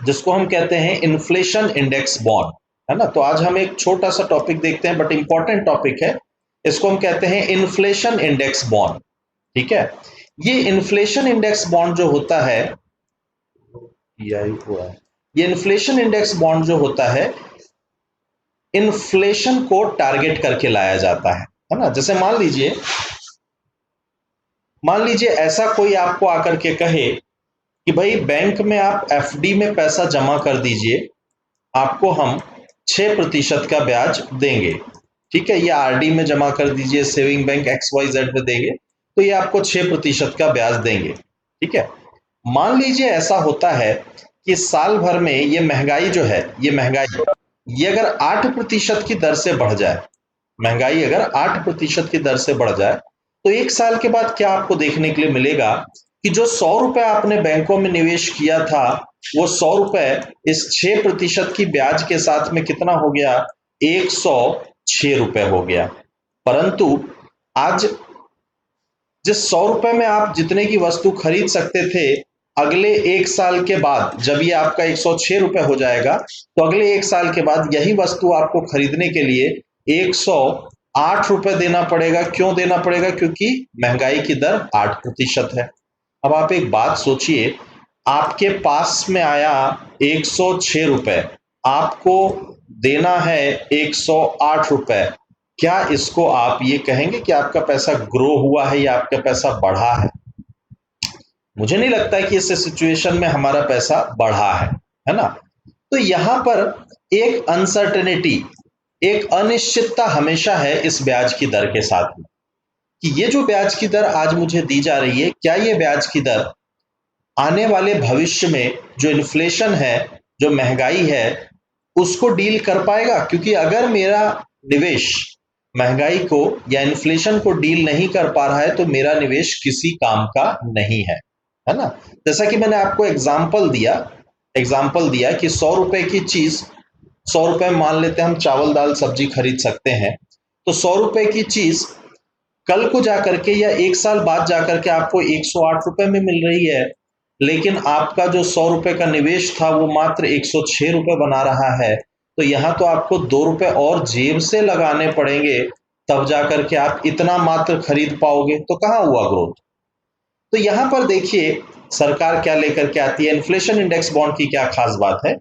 जिसको हम कहते हैं इन्फ्लेशन इंडेक्स बॉन्ड, है ना। तो आज हम एक छोटा सा टॉपिक देखते हैं बट इंपॉर्टेंट टॉपिक है। इसको हम कहते हैं इन्फ्लेशन इंडेक्स बॉन्ड। ठीक है। ये इन्फ्लेशन इंडेक्स बॉन्ड जो होता है, यही हुआ है, ये इन्फ्लेशन इंडेक्स बॉन्ड जो होता है, इन्फ्लेशन को टारगेट करके लाया जाता है ना। जैसे मान लीजिए ऐसा कोई आपको आकर के कहे कि भाई बैंक में आप एफडी में पैसा जमा कर दीजिए, आपको हम 6% का ब्याज देंगे। ठीक है, या आरडी में जमा कर दीजिए, सेविंग बैंक XYZ में देंगे, तो ये आपको 6% का ब्याज देंगे। ठीक है। मान लीजिए ऐसा होता है कि साल भर में ये महंगाई जो है, ये अगर 8% की दर से बढ़ जाए, महंगाई अगर 8% की दर से बढ़ जाए, तो एक साल के बाद क्या आपको देखने के लिए मिलेगा कि जो 100 रुपए आपने बैंकों में निवेश किया था, वो 100 रुपए इस 6% की ब्याज के साथ में कितना हो गया, 106 रुपए हो गया। परंतु आज जिस 100 रुपए में आप जितने की वस्तु खरीद सकते थे, अगले एक साल के बाद जब ये आपका 106 रुपए हो जाएगा, तो अगले एक साल के बाद यही वस्तु आपको खरीदने के लिए 108 रुपए देना पड़ेगा। क्यों देना पड़ेगा? क्योंकि महंगाई की दर 8% है। अब आप एक बात सोचिए, आपके पास में आया 106 रुपए, आपको देना है 108 रुपए। क्या इसको आप ये कहेंगे कि आपका पैसा ग्रो हुआ है या आपका पैसा बढ़ा है? मुझे नहीं लगता है कि इस सिचुएशन में हमारा पैसा बढ़ा है ना। तो यहां पर एक अनसर्टेनिटी, एक अनिश्चितता हमेशा है इस ब्याज की दर के साथ में, कि ये जो ब्याज की दर आज मुझे दी जा रही है, क्या ये ब्याज की दर आने वाले भविष्य में जो इन्फ्लेशन है, जो महंगाई है, उसको डील कर पाएगा? क्योंकि अगर मेरा निवेश महंगाई को या इन्फ्लेशन को डील नहीं कर पा रहा है, तो मेरा निवेश किसी काम का नहीं है ना। जैसा कि मैंने आपको एग्जाम्पल दिया कि 100 रुपए की चीज, 100 रुपए मान लेते हैं हम चावल दाल सब्जी खरीद सकते हैं, तो 100 रुपए की चीज कल को जाकर के या एक साल बाद जाकर के आपको 108 रुपए में मिल रही है, लेकिन आपका जो 100 रुपए का निवेश था वो मात्र 106 रुपए बना रहा है। तो यहाँ तो आपको 2 रुपए और जेब से लगाने पड़ेंगे, तब जाकर के आप इतना मात्र खरीद पाओगे। तो कहाँ हुआ ग्रोथ? तो यहाँ पर देखिए सरकार क्या लेकर के आती है। इन्फ्लेशन इंडेक्स बॉन्ड की क्या खास बात है?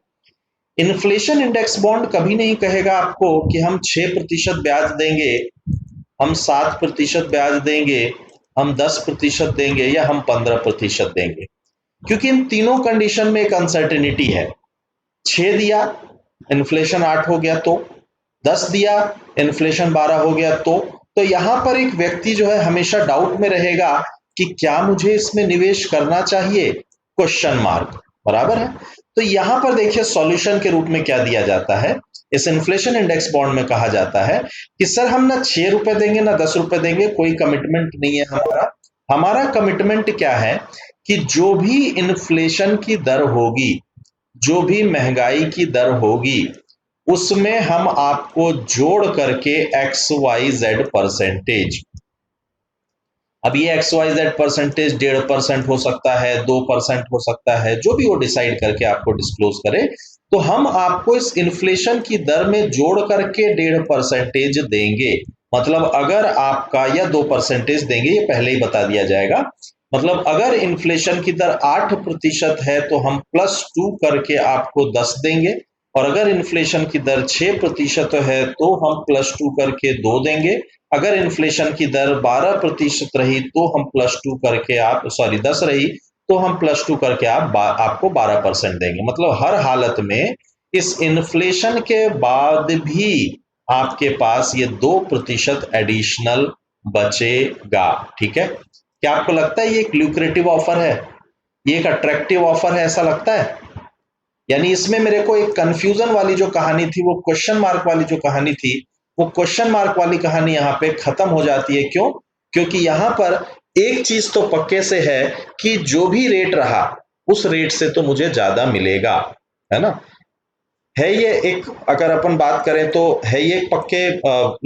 इन्फ्लेशन इंडेक्स बॉन्ड कभी नहीं कहेगा आपको कि हम 6% ब्याज देंगे, हम 7% ब्याज देंगे, हम 10% देंगे या हम 15% देंगे, क्योंकि इन तीनों कंडीशन में एक अनसर्टेनिटी है। 6 दिया, इन्फ्लेशन 8 हो गया तो, 10 दिया, इन्फ्लेशन 12 हो गया तो यहां पर एक व्यक्ति जो है हमेशा डाउट में रहेगा कि क्या मुझे इसमें निवेश करना चाहिए, क्वेश्चन मार्क, बराबर है। तो यहां पर देखिए सॉल्यूशन के रूप में क्या दिया जाता है, इस इन्फ्लेशन इंडेक्स बॉन्ड में कहा जाता है कि सर हम ना 6 रुपए देंगे ना 10 रुपए देंगे, कोई कमिटमेंट नहीं है हमारा। हमारा कमिटमेंट क्या है कि जो भी इन्फ्लेशन की दर होगी, जो भी महंगाई की दर होगी, उसमें हम आपको जोड़ करके XYZ परसेंटेज, अब ये XYZ परसेंटेज 1.5% हो सकता है, 2% हो सकता है, जो भी वो डिसाइड करके आपको डिस्क्लोज करे, तो हम आपको इस इन्फ्लेशन की दर में जोड़ करके 1.5% देंगे। मतलब अगर आपका, या 2% देंगे, ये पहले ही बता दिया जाएगा। मतलब अगर इन्फ्लेशन की दर 8% है तो हम +2 करके आपको 10 देंगे, और अगर इन्फ्लेशन की दर 6% है तो हम +2 करके 2 देंगे। अगर इन्फ्लेशन की दर 12% रही तो हम +2 करके 10 रही तो हम +2 करके आपको 12% देंगे। मतलब हर हालत में इस इन्फ्लेशन के बाद भी आपके पास ये 2% एडिशनल बचेगा। ठीक है। क्या आपको लगता है ये एक ल्यूक्रेटिव ऑफर है, ये एक अट्रैक्टिव ऑफर है, ऐसा लगता है? यानी इसमें मेरे को एक कंफ्यूजन वाली जो कहानी थी, वो क्वेश्चन मार्क वाली जो कहानी थी, वो क्वेश्चन मार्क वाली कहानी यहाँ पे खत्म हो जाती है। क्यों? क्योंकि यहाँ पर एक चीज तो पक्के से है कि जो भी रेट रहा उस रेट से तो मुझे ज्यादा मिलेगा, है ना। है ये एक, अगर अपन बात करें तो है ये एक पक्के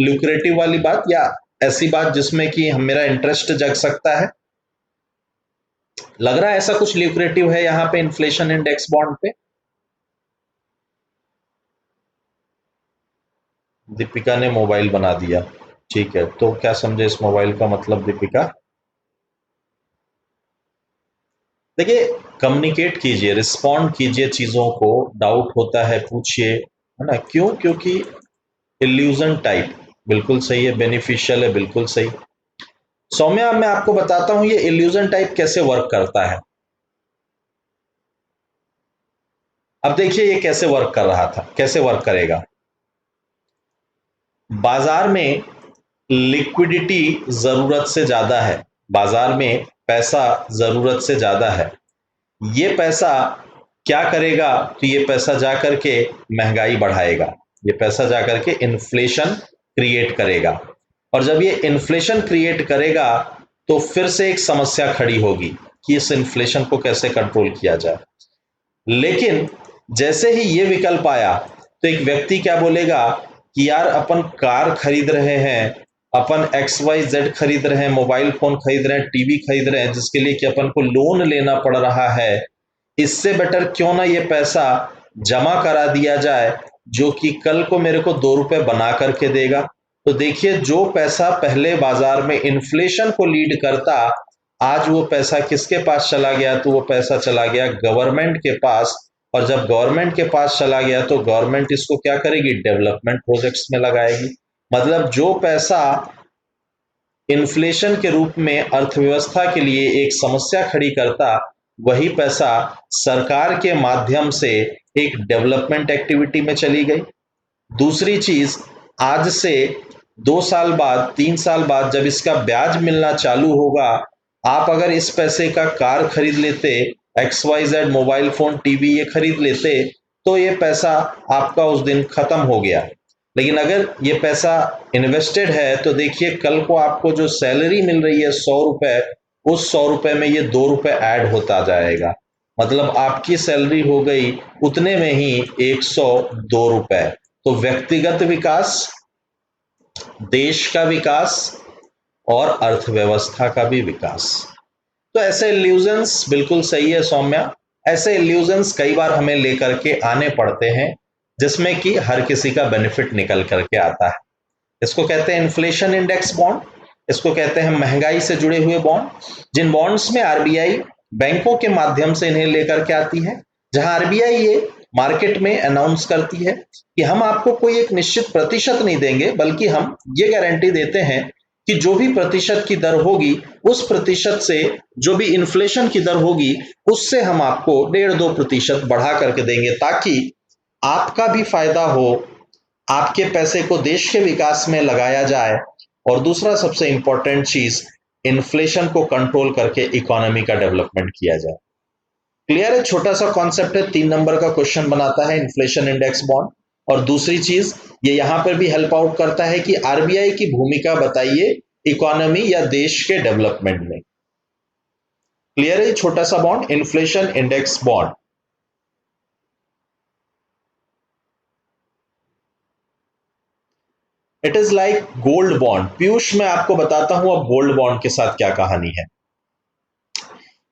ल्यूक्रेटिव वाली बात, या ऐसी बात जिसमें कि मेरा इंटरेस्ट जग सकता है? लग रहा है ऐसा कुछ ल्यूक्रेटिव है यहाँ पे इन्फ्लेशन इंडेक्स बॉन्ड पे? दीपिका ने मोबाइल बना दिया। ठीक है, तो क्या समझे इस मोबाइल का मतलब दीपिका? देखिए, कम्युनिकेट कीजिए, रिस्पॉन्ड कीजिए चीजों को, डाउट होता है पूछिए, है ना? क्यों? क्योंकि इल्यूजन टाइप बिल्कुल सही है, बेनिफिशियल है, बिल्कुल सही। सौम्या, मैं आपको बताता हूं ये इल्यूजन टाइप कैसे वर्क करता है। अब देखिए ये कैसे वर्क कर रहा था, कैसे वर्क करेगा। बाजार में लिक्विडिटी जरूरत से ज्यादा है, बाजार में पैसा जरूरत से ज्यादा है। ये पैसा क्या करेगा? तो ये पैसा जाकर के महंगाई बढ़ाएगा, ये पैसा जाकर के इन्फ्लेशन क्रिएट करेगा। और जब ये इन्फ्लेशन क्रिएट करेगा तो फिर से एक समस्या खड़ी होगी कि इस इन्फ्लेशन को कैसे कंट्रोल किया जाए। लेकिन जैसे ही ये विकल्प आया तो एक व्यक्ति क्या बोलेगा कि यार अपन कार खरीद रहे हैं, अपन एक्स वाई जेड खरीद रहे हैं, मोबाइल फोन खरीद रहे हैं, टीवी खरीद रहे हैं, जिसके लिए कि अपन को लोन लेना पड़ रहा है। इससे बेटर क्यों ना ये पैसा जमा करा दिया जाए जो कि कल को मेरे को 2 रुपए बना करके देगा। तो देखिए, जो पैसा पहले बाजार में इन्फ्लेशन को लीड करता, आज वो पैसा किसके पास चला गया? तो वो पैसा चला गया गवर्नमेंट के पास। और जब गवर्नमेंट के पास चला गया तो गवर्नमेंट इसको क्या करेगी? डेवलपमेंट प्रोजेक्ट्स में लगाएगी। मतलब जो पैसा इन्फ्लेशन के रूप में अर्थव्यवस्था के लिए एक समस्या खड़ी करता, वही पैसा सरकार के माध्यम से एक डेवलपमेंट एक्टिविटी में चली गई। दूसरी चीज, आज से 2 साल बाद, 3 साल बाद जब इसका ब्याज मिलना चालू होगा, आप अगर इस पैसे का कार खरीद लेते, X Y Z mobile phone TV ये खरीद लेते, तो ये पैसा आपका उस दिन खत्म हो गया। लेकिन अगर ये पैसा इन्वेस्टेड है तो देखिए, कल को आपको जो सैलरी मिल रही है 100 रुपए, उस 100 रुपए में ये 2 रुपए ऐड होता जाएगा। मतलब आपकी सैलरी हो गई उतने में ही 102 रुपए। तो व्यक्तिगत विकास, देश का विकास और अर्थव्यवस्था का भी विकास। तो ऐसे इल्यूजन्स बिल्कुल सही है सौम्या, ऐसे इल्यूजन्स कई बार हमें लेकर के आने पड़ते हैं जिसमें कि हर किसी का बेनिफिट निकल करके आता है। इसको कहते हैं इन्फ्लेशन इंडेक्स बॉन्ड, इसको कहते हैं महंगाई से जुड़े हुए बॉन्ड, जिन बॉन्ड्स में आरबीआई बैंकों के माध्यम से इन्हें लेकर के आती है। जहां आरबीआई ये मार्केट में अनाउंस करती है कि हम आपको कोई एक निश्चित प्रतिशत नहीं देंगे, बल्कि हम ये गारंटी देते हैं कि जो भी प्रतिशत की दर होगी, उस प्रतिशत से जो भी इन्फ्लेशन की दर होगी, उससे हम आपको 1.5-2% बढ़ा करके देंगे, ताकि आपका भी फायदा हो, आपके पैसे को देश के विकास में लगाया जाए। और दूसरा सबसे इंपॉर्टेंट चीज, इन्फ्लेशन को कंट्रोल करके इकोनॉमी का डेवलपमेंट किया जाए। क्लियर है? छोटा सा कॉन्सेप्ट है, 3 नंबर का क्वेश्चन बनाता है इन्फ्लेशन इंडेक्स बॉन्ड। और दूसरी चीज, ये यहां पर भी हेल्प आउट करता है कि आरबीआई की भूमिका बताइए इकोनॉमी या देश के डेवलपमेंट में। क्लियर है? छोटा सा bond, inflation index bond. It is like gold bond. Piyush, मैं आपको बताता हूं अब गोल्ड बॉन्ड के साथ क्या कहानी है।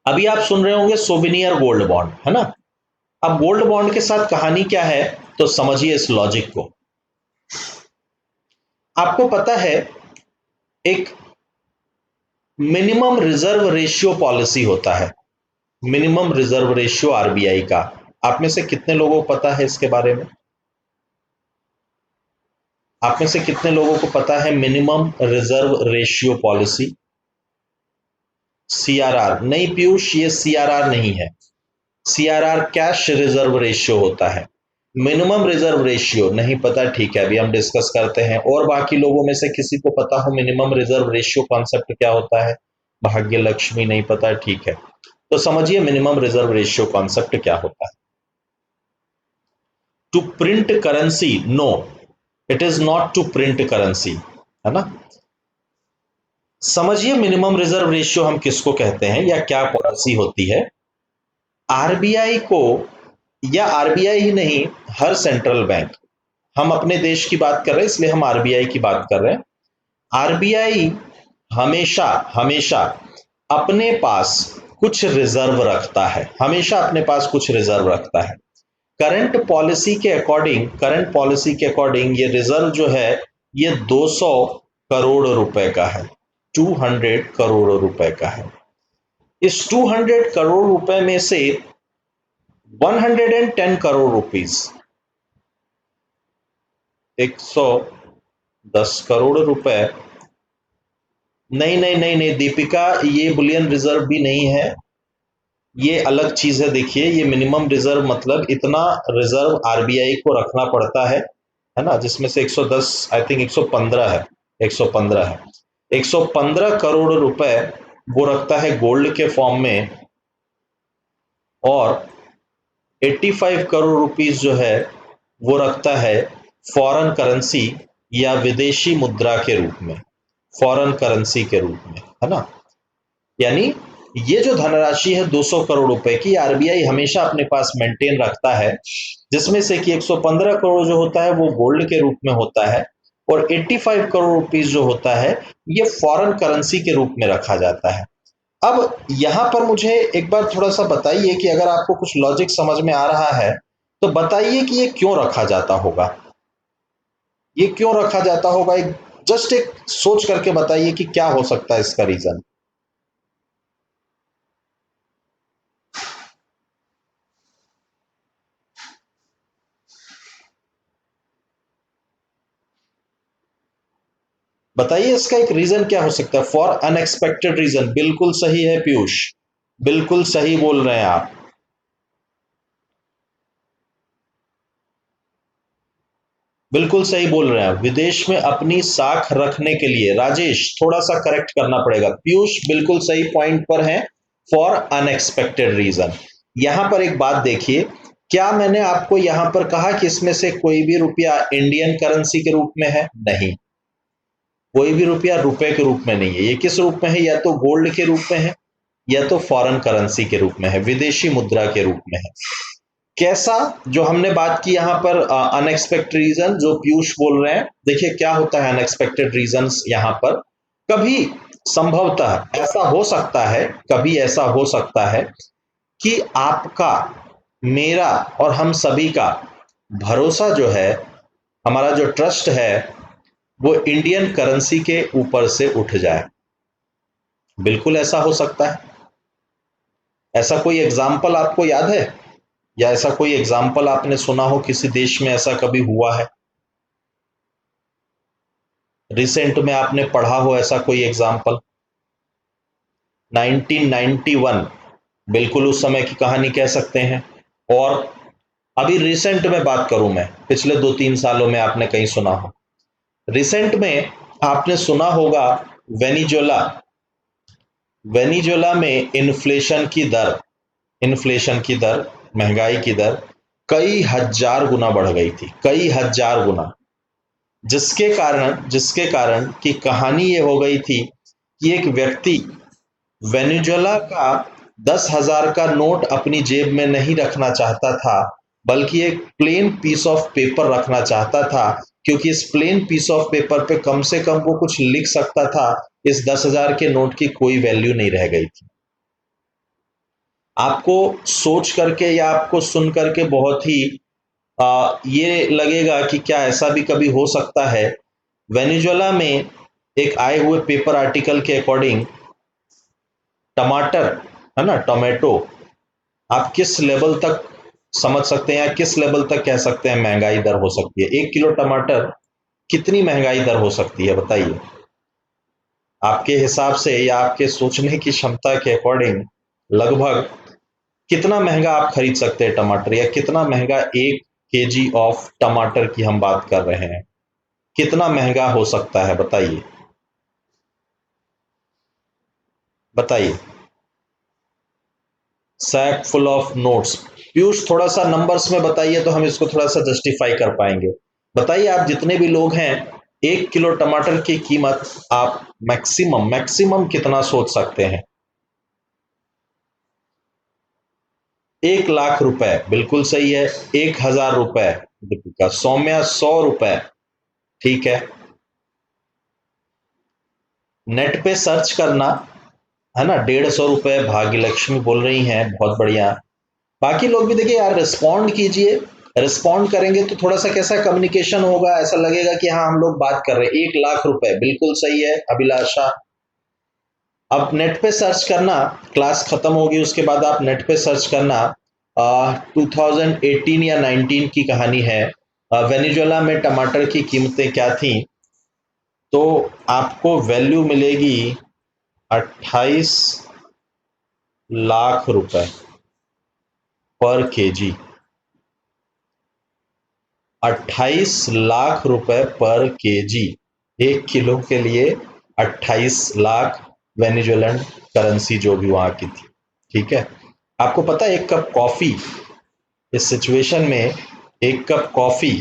अभी आप सुन रहे होंगे सोविनियर गोल्ड बॉन्ड, है ना? अब गोल्ड बॉन्ड के साथ कहानी क्या है, तो समझिए इस लॉजिक को। आपको पता है एक मिनिमम रिजर्व रेशियो पॉलिसी होता है, मिनिमम रिजर्व रेशियो आरबीआई का। आप में से कितने लोगों को पता है इसके बारे में? आप में से कितने लोगों को पता है minimum reserve ratio policy? CRR नहीं पीयूष, ये सीआरआर नहीं है। सीआरआर कैश रिजर्व रेशियो होता है। मिनिमम रिजर्व रेशियो नहीं पता? ठीक है, अभी हम डिस्कस करते हैं। और बाकी लोगों में से किसी को पता हो मिनिमम रिजर्व रेशियो कॉन्सेप्ट क्या होता है? भाग्य लक्ष्मी नहीं पता? ठीक है, तो समझिए मिनिमम रिजर्व रेशियो कॉन्सेप्ट क्या होता है। To print currency, no, it is not to print currency, है ना? समझिए मिनिमम रिजर्व रेशियो हम किसको कहते हैं या क्या पॉलिसी होती है। आरबीआई को, या आरबीआई ही नहीं, हर सेंट्रल बैंक, हम अपने देश की बात कर रहे हैं इसलिए हम आरबीआई की बात कर रहे हैं। आरबीआई हमेशा हमेशा अपने पास कुछ रिजर्व रखता है, हमेशा अपने पास कुछ रिजर्व रखता है। करंट पॉलिसी के अकॉर्डिंग ये रिजर्व जो है ये 200 करोड़ रुपए का है, 200 करोड़ रुपए का है। इस 200 करोड़ रुपए में से 110 करोड़ रुपीस, 110 करोड़ रुपए, नहीं नहीं नहीं नहीं दीपिका, ये बुलियन रिजर्व भी नहीं है, ये अलग चीज है। देखिए, ये मिनिमम रिजर्व मतलब इतना रिजर्व आरबीआई को रखना पड़ता है ना, जिसमें से 110, आई थिंक 115 है, 115 है, 115 करोड़ रुपए वो रखता है गोल्ड के फॉर्म में, और 85 करोड़ रुपीस जो है वो रखता है फॉरेन करेंसी या विदेशी मुद्रा के रूप में, फॉरेन करेंसी के रूप में, है ना। यानी ये जो धनराशि है 200 करोड़ रुपए की, आरबीआई हमेशा अपने पास मेंटेन रखता है, जिसमें से कि 115 करोड़ जो होता है वो गोल्ड के रूप में होता है, और 85 करोड़ रुपीस जो होता है ये फॉरेन करेंसी के रूप में रखा जाता है। अब यहां पर मुझे एक बार थोड़ा सा बताइए कि अगर आपको कुछ लॉजिक समझ में आ रहा है तो बताइए कि ये क्यों रखा जाता होगा, ये क्यों रखा जाता होगा, जस्ट एक सोच करके बताइए कि क्या हो सकता है इसका रीजन। बताइए इसका एक रीजन क्या हो सकता है। फॉर अनएक्सपेक्टेड रीजन, बिल्कुल सही है पीयूष, बिल्कुल सही बोल रहे हैं आप, बिल्कुल सही बोल रहे हैं। विदेश में अपनी साख रखने के लिए, राजेश थोड़ा सा करेक्ट करना पड़ेगा, पीयूष बिल्कुल सही पॉइंट पर है, फॉर अनएक्सपेक्टेड रीजन। यहां पर एक बात देखिए, क्या मैंने आपको यहां पर कहा कि इसमें से कोई भी रुपया इंडियन करेंसी के रूप में है? नहीं, कोई भी रुपया रुपए के रूप में नहीं है। ये किस रूप में है? या तो गोल्ड के रूप में है, या तो फॉरेन करेंसी के रूप में है, विदेशी मुद्रा के रूप में है। कैसा, जो हमने बात की यहां पर अनएक्सपेक्टेड रीजन जो पीयूष बोल रहे हैं, देखिए क्या होता है अनएक्सपेक्टेड रीजंस यहां पर। कभी संभवतः ऐसा हो सकता है, कभी ऐसा हो सकता है कि आपका, मेरा और हम सभी का भरोसा जो है, हमारा जो ट्रस्ट है वो इंडियन करेंसी के ऊपर से उठ जाए। बिल्कुल ऐसा हो सकता है। ऐसा कोई एग्जाम्पल आपको याद है, या ऐसा कोई एग्जाम्पल आपने सुना हो किसी देश में ऐसा कभी हुआ है, रिसेंट में आपने पढ़ा हो ऐसा कोई एग्जाम्पल? 1991, बिल्कुल उस समय की कहानी कह सकते हैं। और अभी रिसेंट में बात करूं मैं, पिछले 2-3 सालों में आपने कहीं सुना हो, रिसेंट में आपने सुना होगा वेनिजुला, वेनिजुला में इन्फ्लेशन की दर, महंगाई की दर कई हजार गुना बढ़ गई थी, कई हजार गुना। जिसके कारण की कहानी ये हो गई थी कि एक व्यक्ति वेनेजुएला का 10,000 का नोट अपनी जेब में नहीं रखना चाहता था, बल्कि एक प्लेन पीस ऑफ पेपर रखना चाहता था, क्योंकि इस प्लेन पीस ऑफ पेपर पे कम से कम वो कुछ लिख सकता था। इस 10,000 के नोट की कोई वैल्यू नहीं रह गई थी। आपको सोच करके या आपको सुन करके बहुत ही ये लगेगा कि क्या ऐसा भी कभी हो सकता है। वेनेजुएला में एक आए हुए पेपर आर्टिकल के अकॉर्डिंग टमाटर, है ना, टोमेटो, आप किस लेवल तक समझ सकते हैं या किस लेवल तक कह सकते हैं महंगाई दर हो सकती है? 1 किलो टमाटर कितनी महंगाई दर हो सकती है बताइए, आपके हिसाब से या आपके सोचने की क्षमता के अकॉर्डिंग लगभग कितना महंगा आप खरीद सकते हैं टमाटर, या कितना महंगा 1 केजी ऑफ टमाटर की हम बात कर रहे हैं, कितना महंगा हो सकता है बताइए, बताइए। Sack full of notes, Piyush थोड़ा सा नंबर्स में बताइए तो हम इसको थोड़ा सा जस्टिफाई कर पाएंगे। बताइए आप जितने भी लोग हैं, 1 किलो टमाटर की कीमत आप मैक्सिमम मैक्सिमम कितना सोच सकते हैं? 1 लाख रुपए, बिल्कुल सही है। 1,000 रुपए, दीपिका, सौम्या 100 रुपए, ठीक है। नेट पे सर्च करना, है ना, 150 रुपए, भाग्य लक्ष्मी बोल रही हैं, बहुत बढ़िया। बाकी लोग भी देखिए यार, रिस्पॉन्ड कीजिए। रिस्पॉन्ड करेंगे तो थोड़ा सा कैसा कम्युनिकेशन होगा, ऐसा लगेगा कि हाँ हम लोग बात कर रहे हैं। 1 लाख रुपए बिल्कुल सही है अभिलाषा। अब नेट पे सर्च करना, क्लास खत्म होगी उसके बाद आप नेट पे सर्च करना। 2018 या 19 की कहानी है। वेनेजुएला में टमाटर की कीमतें क्या थी, तो आपको वैल्यू मिलेगी 28 लाख रुपए पर केजी। 28 लाख रुपए पर केजी, 1 किलो के लिए 28 लाख वेनेजुएलन करेंसी जो भी वहां की थी। ठीक है, आपको पता है एक कप कॉफी, इस सिचुएशन में एक कप कॉफी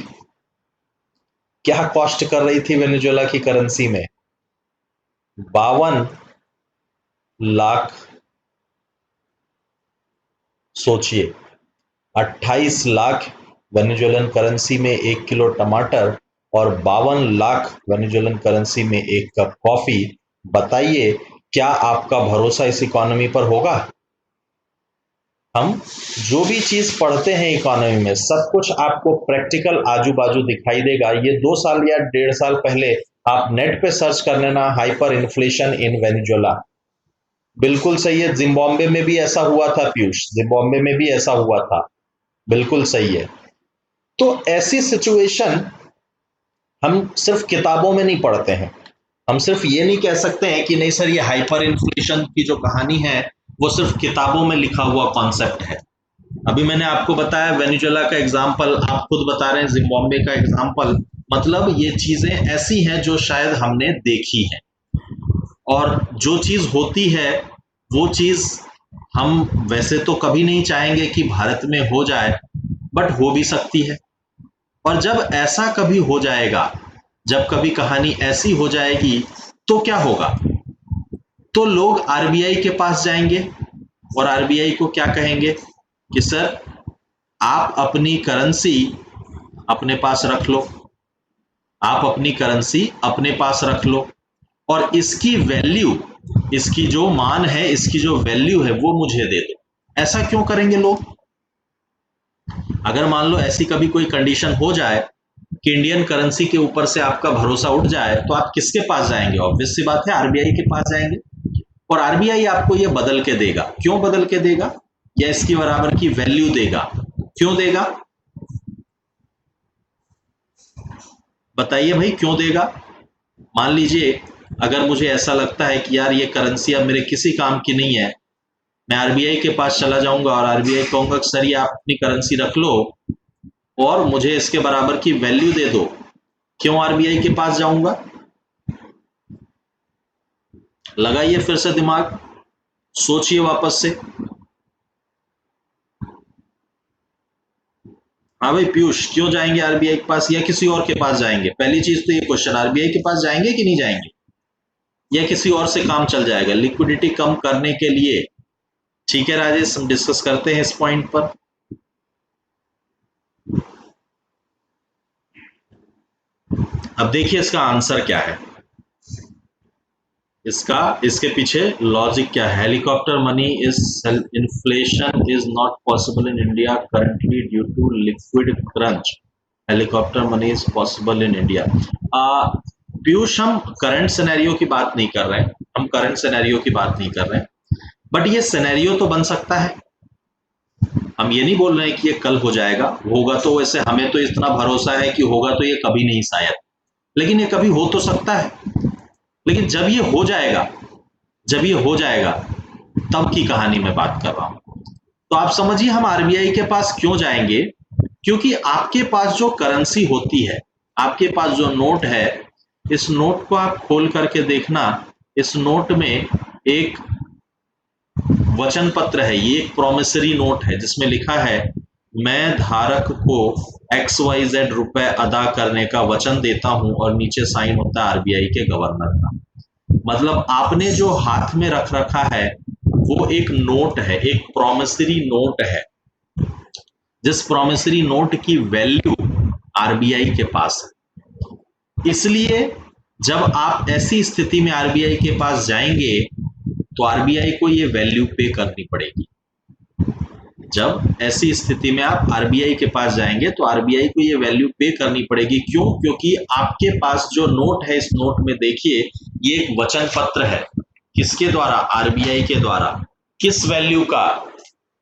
क्या कॉस्ट कर रही थी वेनेजुएला की करेंसी में? 52 लाख। सोचिए, 28 लाख वेनेजुएलन करेंसी में 1 किलो टमाटर और 52 लाख वेनेजुएलन करेंसी में एक कप कॉफी। बताइए, क्या आपका भरोसा इस इकोनॉमी पर होगा? हम जो भी चीज पढ़ते हैं इकोनॉमी में, सब कुछ आपको प्रैक्टिकल आजू बाजू दिखाई देगा। ये 2 साल या 1.5 साल पहले आप नेट पे सर्च कर लेना, हाइपर इन्फ्लेशन इन वेनेजुएला। बिल्कुल सही है, जिम्बाब्वे में भी ऐसा हुआ था पीयूष, जिम्बाब्वे में भी ऐसा हुआ था। बिल्कुल सही है। तो ऐसी सिचुएशन हम सिर्फ किताबों में नहीं पढ़ते हैं। हम सिर्फ ये नहीं कह सकते हैं कि नहीं सर ये हाइपर इन्फ्लेशन की जो कहानी है वो सिर्फ किताबों में लिखा हुआ कॉन्सेप्ट है। अभी मैंने आपको बताया वेनेजुएला का एग्जाम्पल, आप खुद बता रहे हैं जिम्बाब्वे का एग्जाम्पल। मतलब ये चीजें ऐसी हैं जो शायद हमने देखी है, और जो चीज होती है वो चीज हम वैसे तो कभी नहीं चाहेंगे कि भारत में हो जाए, बट हो भी सकती है। और जब ऐसा कभी हो जाएगा, जब कभी कहानी ऐसी हो जाएगी, तो क्या होगा? तो लोग आरबीआई के पास जाएंगे और आरबीआई को क्या कहेंगे कि सर आप अपनी करेंसी अपने पास रख लो, आप अपनी करेंसी अपने पास रख लो, और इसकी वैल्यू, इसकी जो मान है, इसकी जो वैल्यू है वो मुझे दे दो। ऐसा क्यों करेंगे लोग? अगर मान लो ऐसी कभी कोई कंडीशन हो जाए कि इंडियन करेंसी के ऊपर से आपका भरोसा उठ जाए, तो आप किसके पास जाएंगे? ऑब्वियस सी बात है, आरबीआई के पास जाएंगे। और आरबीआई आपको ये बदल के देगा। क्यों बदल के देगा? या इसकी बराबर की वैल्यू देगा। क्यों देगा? बताइए भाई, क्यों देगा? मान लीजिए अगर मुझे ऐसा लगता है कि यार ये करेंसी अब मेरे किसी काम की नहीं है, मैं आरबीआई के पास चला जाऊंगा और आरबीआई कहूंगा कि सर ये आप अपनी करेंसी रख लो और मुझे इसके बराबर की वैल्यू दे दो। क्यों आरबीआई के पास जाऊंगा? लगाइए फिर से दिमाग, सोचिए वापस से। हाँ भाई पीयूष, क्यों जाएंगे आरबीआई के पास या किसी और के पास जाएंगे? पहली चीज तो ये क्वेश्चन, आरबीआई के पास जाएंगे कि नहीं जाएंगे, या किसी और से काम चल जाएगा लिक्विडिटी कम करने के लिए? ठीक है राजेश, हम डिस्कस करते हैं इस पॉइंट पर। अब देखिए इसका आंसर क्या है, इसका इसके पीछे लॉजिक क्या है। Helicopter money is inflation is not possible in India currently due to liquid crunch. Helicopter money is possible in India. Piyush, हम करंट सिनेरियो की बात नहीं कर रहे हैं, हम करंट सिनेरियो की बात नहीं कर रहे हैं, बट ये सिनेरियो तो बन सकता है। हम ये नहीं बोल रहे हैं कि ये कल हो जाएगा, होगा तो वैसे हमें तो इतना भरोसा है कि होगा तो ये कभी नहीं शायद, लेकिन ये कभी हो तो सकता है। लेकिन जब ये हो जाएगा, जब ये हो जाएगा तब की कहानी मैं बात कर रहा हूं। तो आप समझिए हम आरबीआई के पास क्यों जाएंगे, क्योंकि आपके पास जो करेंसी होती है, आपके पास जो नोट है, इस नोट को आप खोल करके देखना, इस नोट में एक वचन पत्र है, ये एक प्रोमिसरी नोट है जिसमें लिखा है मैं धारक को XYZ रुपए अदा करने का वचन देता हूं, और नीचे साइन होता है आरबीआई के गवर्नर का। मतलब आपने जो हाथ में रख रखा है वो एक नोट है, एक प्रोमिसरी नोट है, जिस प्रोमिसरी नोट की वैल्यू आरबीआई के पास है। इसलिए जब आप ऐसी स्थिति में आरबीआई के पास जाएंगे तो आरबीआई को ये वैल्यू पे करनी पड़ेगी। जब ऐसी स्थिति में आप आरबीआई के पास जाएंगे तो आरबीआई को ये वैल्यू पे करनी पड़ेगी। क्यों? क्योंकि आपके पास जो नोट है, इस नोट में देखिए ये एक वचन पत्र है। किसके द्वारा? आरबीआई के द्वारा। किस वैल्यू का?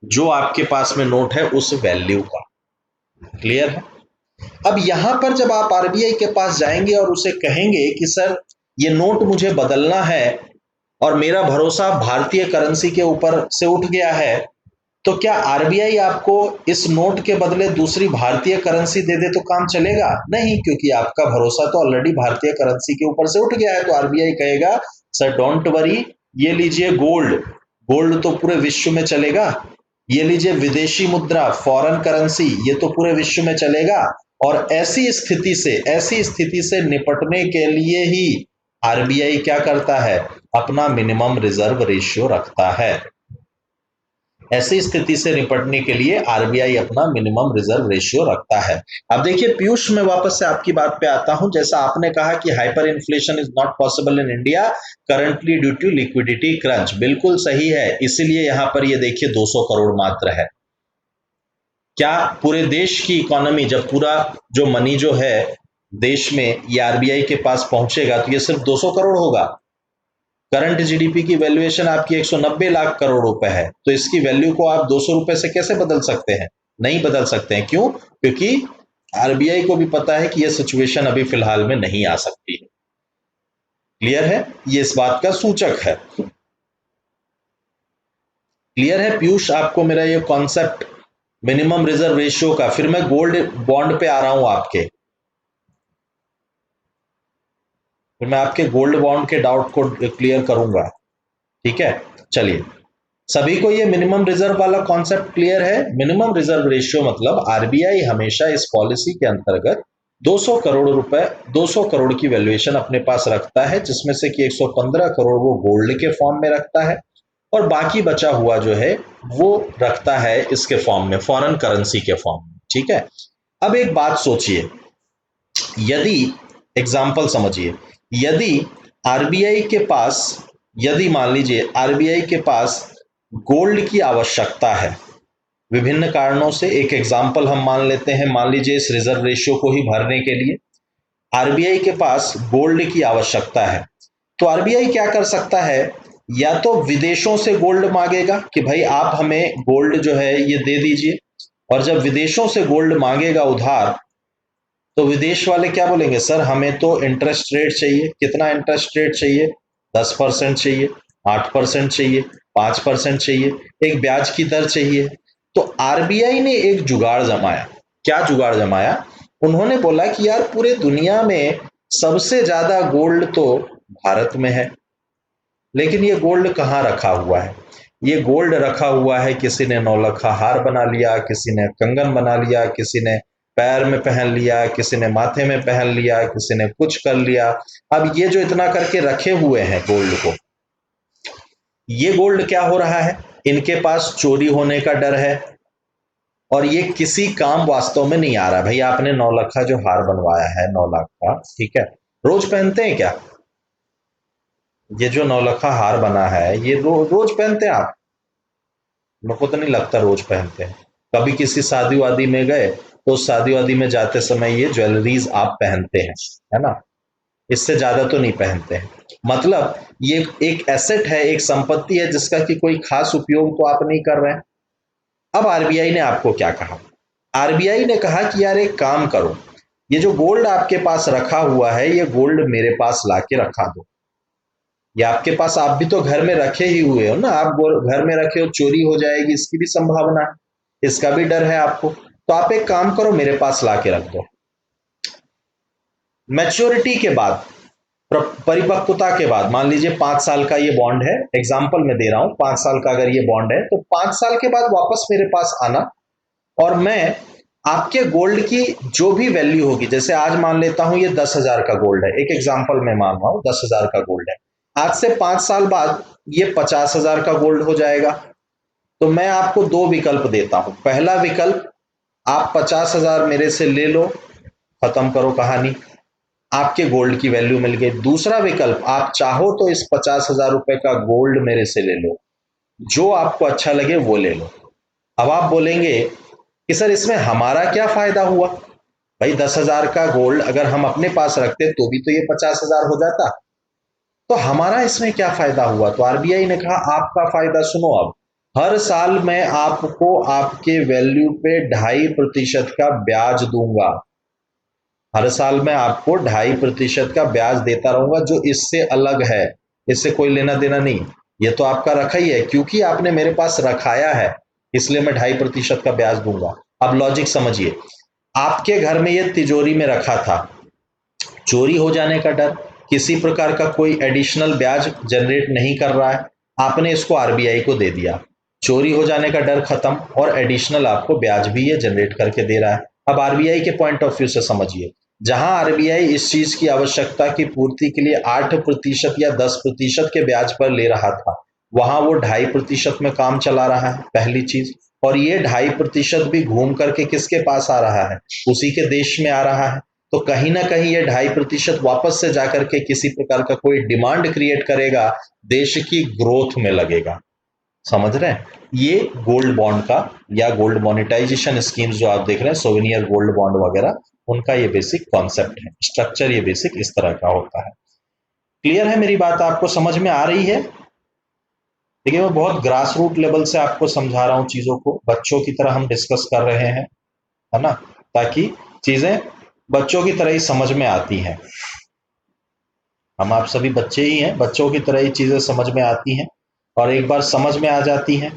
जो आपके पास में नोट है उस वैल्यू का। क्लियर है? अब यहां पर जब आप आरबीआई के पास जाएंगे और उसे कहेंगे कि सर ये नोट मुझे बदलना है और मेरा भरोसा भारतीय करेंसी के ऊपर से उठ गया है, तो क्या आरबीआई आपको इस नोट के बदले दूसरी भारतीय करेंसी दे दे तो काम चलेगा? नहीं, क्योंकि आपका भरोसा तो ऑलरेडी भारतीय करेंसी के ऊपर से उठ गया है। तो आरबीआई कहेगा सर डोंट वरी, ये लीजिए गोल्ड। गोल्ड तो पूरे विश्व में चलेगा। ये लीजिए विदेशी मुद्रा, फॉरेन करेंसी, ये तो पूरे विश्व में चलेगा। और ऐसी स्थिति से निपटने के लिए ही आरबीआई क्या करता है? अपना मिनिमम रिजर्व रेशियो रखता है। ऐसी स्थिति से निपटने के लिए आरबीआई अपना मिनिमम रिजर्व रेशियो रखता है। अब देखिए पीयूष, मैं वापस से आपकी बात पे आता हूं। जैसा आपने कहा कि hyper inflation is not possible in India currently due to liquidity crunch, बिल्कुल सही है। इसीलिए यहां पर ये देखिए 200 करोड़ मात्र है। क्या पूरे देश की इकोनॉमी, जब पूरा जो मनी जो है देश में ये आरबीआई के पास पहुंचेगा तो ये सिर्फ 200 करोड़ होगा। करंट जीडीपी की वैल्यूएशन आपकी 190 लाख करोड़ रुपए है, तो इसकी वैल्यू को आप 200 रुपए से कैसे बदल सकते हैं? नहीं बदल सकते हैं। क्यों? क्योंकि आरबीआई को भी पता है कि यह सिचुएशन अभी फिलहाल में नहीं आ सकती है। क्लियर है? ये इस बात का सूचक है। क्लियर है पीयूष आपको मेरा ये कॉन्सेप्ट मिनिमम रिजर्व रेशियो का? फिर मैं गोल्ड बॉन्ड पे आ रहा हूं आपके, फिर मैं आपके गोल्ड बॉन्ड के डाउट को क्लियर करूंगा। ठीक है, चलिए। सभी को ये मिनिमम रिजर्व वाला कॉन्सेप्ट क्लियर है? मिनिमम रिजर्व रेशियो मतलब आरबीआई हमेशा इस पॉलिसी के अंतर्गत 200 करोड़ रुपए, 200 करोड़ की वैल्यूएशन अपने पास रखता है, जिसमें से कि 115 करोड़ वो गोल्ड के फॉर्म में रखता है और बाकी बचा हुआ जो है वो रखता है इसके फॉर्म में, फॉरेन करेंसी के फॉर्म में। ठीक है। अब एक बात सोचिए, यदि एग्जाम्पल समझिए, यदि आरबीआई के पास, यदि मान लीजिए आरबीआई के पास गोल्ड की आवश्यकता है विभिन्न कारणों से, एक एग्जाम्पल हम मान लेते हैं, मान लीजिए इस रिजर्व रेशियो को ही भरने के लिए आरबीआई के पास गोल्ड की आवश्यकता है, तो आरबीआई क्या कर सकता है? या तो विदेशों से गोल्ड मांगेगा कि भाई आप हमें गोल्ड जो है ये दे दीजिए, और जब विदेशों से गोल्ड मांगेगा उधार, तो विदेश वाले क्या बोलेंगे? सर हमें तो इंटरेस्ट रेट चाहिए। कितना इंटरेस्ट रेट चाहिए? 10% चाहिए, 8% चाहिए, 5% चाहिए, एक ब्याज की दर चाहिए। तो आरबीआई ने एक जुगाड़ जमाया। क्या जुगाड़ जमाया? उन्होंने बोला कि यार पूरे दुनिया में सबसे ज्यादा गोल्ड तो भारत में है, लेकिन ये गोल्ड कहाँ रखा हुआ है? ये गोल्ड रखा हुआ है, किसी ने नौलखा हार बना लिया, किसी ने कंगन बना लिया, किसी ने पैर में पहन लिया, किसी ने माथे में पहन लिया, किसी ने कुछ कर लिया। अब ये जो इतना करके रखे हुए हैं गोल्ड को, ये गोल्ड क्या हो रहा है? इनके पास चोरी होने का डर है और ये किसी काम वास्तव में नहीं आ रहा। भाई आपने नौलखा जो हार बनवाया है, 9 लाख का, ठीक है, रोज पहनते हैं क्या? ये जो नौलखा हार बना है ये रोज पहनते हैं आप? मेरे को तो नहीं लगता रोज पहनते हैं। कभी किसी शादी वादी में गए तो शादी वादी में जाते समय ये ज्वेलरीज आप पहनते हैं, है ना? इससे ज्यादा तो नहीं पहनते हैं। मतलब ये एक एसेट है, एक संपत्ति है जिसका कि कोई खास उपयोग तो आप नहीं कर रहे हैं। अब आरबीआई ने आपको क्या कहा? आरबीआई ने कहा कि यार एक काम करो, ये जो गोल्ड आपके पास रखा हुआ है ये गोल्ड मेरे पास लाके रखा दो। ये आपके पास, आप भी तो घर में रखे ही हुए हो ना, आप घर में रखे हो, चोरी हो जाएगी इसकी भी संभावना है, इसका भी डर है आपको। तो आप एक काम करो, मेरे पास ला के रख दो। मैच्योरिटी के बाद, परिपक्वता के बाद, मान लीजिए 5 साल का ये बॉन्ड है, एग्जाम्पल में दे रहा हूं, 5 साल का अगर ये बॉन्ड है तो 5 साल के बाद वापस मेरे पास आना और मैं आपके गोल्ड की जो भी वैल्यू होगी, जैसे आज मान लेता हूं ये 10,000 का गोल्ड है, एक एग्जाम्पल में मान रहा हूं 10,000 का गोल्ड है, आज से 5 साल बाद ये 50,000 का गोल्ड हो जाएगा। तो मैं आपको दो विकल्प देता हूं। पहला विकल्प, आप 50,000 मेरे से ले लो, खत्म करो कहानी, आपके गोल्ड की वैल्यू मिल गई। दूसरा विकल्प, आप चाहो तो इस 50,000 रुपए का गोल्ड मेरे से ले लो, जो आपको अच्छा लगे वो ले लो। अब आप बोलेंगे कि सर इसमें हमारा क्या फायदा हुआ? भाई 10,000 का गोल्ड अगर हम अपने पास रखते तो भी तो ये 50,000 हो जाता। तो हमारा इसमें क्या फायदा हुआ? तो आरबीआई ने कहा आपका फायदा सुनो, अब हर साल मैं आपको आपके वैल्यू पे 2.5% का ब्याज दूंगा। हर साल मैं आपको 2.5% का ब्याज देता रहूंगा, जो इससे अलग है, इससे कोई लेना देना नहीं। ये तो आपका रखा ही है, क्योंकि आपने मेरे पास रखाया है इसलिए मैं 2.5% का ब्याज दूंगा। अब लॉजिक समझिए, आपके घर में ये तिजोरी में रखा था, चोरी हो जाने का डर, किसी प्रकार का कोई एडिशनल ब्याज जनरेट नहीं कर रहा है, आपने इसको आरबीआई को दे दिया, चोरी हो जाने का डर खत्म और एडिशनल आपको ब्याज भी ये जनरेट करके दे रहा है। अब आरबीआई के पॉइंट ऑफ व्यू से समझिए, जहां आरबीआई इस चीज की आवश्यकता की पूर्ति के लिए 8% या 10% के ब्याज पर ले रहा था, वहां वो 2.5% में काम चला रहा है, पहली चीज। और ये 2.5% भी घूम करके किसके पास आ रहा है? उसी के देश में आ रहा है। तो कहीं ना कहीं ये 2.5% वापस से जाकर के किसी प्रकार का कोई डिमांड क्रिएट करेगा, देश की ग्रोथ में लगेगा। समझ रहे हैं? ये गोल्ड बॉन्ड का या गोल्ड मोनेटाइजेशन स्कीम्स जो आप देख रहे हैं, सोवेनियर गोल्ड बॉन्ड वगैरह, उनका ये बेसिक कॉन्सेप्ट है, स्ट्रक्चर ये बेसिक इस तरह का होता है। क्लियर है मेरी बात? आपको समझ में आ रही है? देखिए मैं बहुत ग्रास रूट लेवल से आपको समझा रहा हूँ चीजों को, बच्चों की तरह हम डिस्कस कर रहे हैं, है ना, ताकि चीजें बच्चों की तरह ही समझ में आती हैं। हम आप सभी बच्चे ही हैं, बच्चों की तरह ही चीजें समझ में आती हैं, और एक बार समझ में आ जाती हैं